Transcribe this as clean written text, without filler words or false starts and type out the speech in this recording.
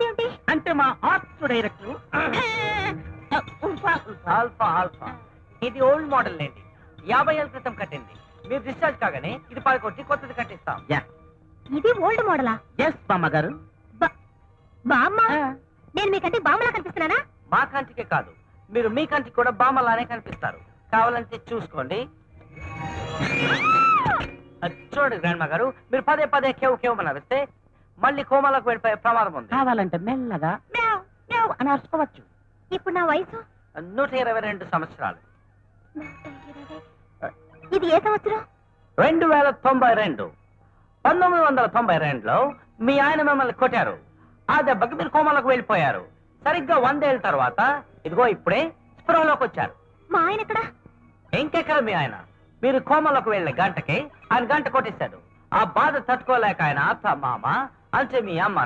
ఉంది ఏంటి? అంటే మా ఆర్ట్స్ డైరెక్టర్ ఆల్ఫా ఆల్ఫా ఇది ఓల్డ్ మోడల్ లేండి, 50 ఏళ్ళ క్రితం కట్టింది. మీరు డిశ్చార్జ్ కాగానే ఇది పడగొట్టి కొత్తది కట్టిస్తాం. ఇది ఓల్డ్ మోడలా? ఎస్ బామ్మగారు. బామ్మ? నేను మీకంటే బామ్మలా కనిపిస్తున్నానా? మా కంటికే కాదు, మీరు మీ కంటికి కూడా బామ్మలానే కనిపిస్తారు. కావాలంటే చూసుకోండి. చూడండి గ్రాండ్ గారు, మీరు పదే పదే కేవ్ కేవ్ నడిస్తే మళ్ళీ కోమాలకు వెళ్ళిపోయే ప్రమాదం ఉంది. కావాలంటే మెల్లగా అని అరుచుకోవచ్చు. ఇప్పుడు నా వయసు 122 సంవత్సరాలు. ఇది ఏ సంవత్సరం? 2092. 1992లో మీ ఆయన మిమ్మల్ని కొట్టారు. ఆ దెబ్బకి మీరు కోమాలకు వెళ్ళిపోయారు. సరిగ్గా 100 ఏళ్ళ తర్వాత ఇదిగో ఇప్పుడే స్పృహలోకి వచ్చారు. మా ఆయన ఎక్కడ? ఇంకెక్కడ మీ ఆయన? మీరు కోమలకు వెళ్ళే గంటకి ఆయన గంట కొట్టేశాడు. ఆ బాధ తట్టుకోలేక ఆయన అత్త మామ అంటే మీ అమ్మ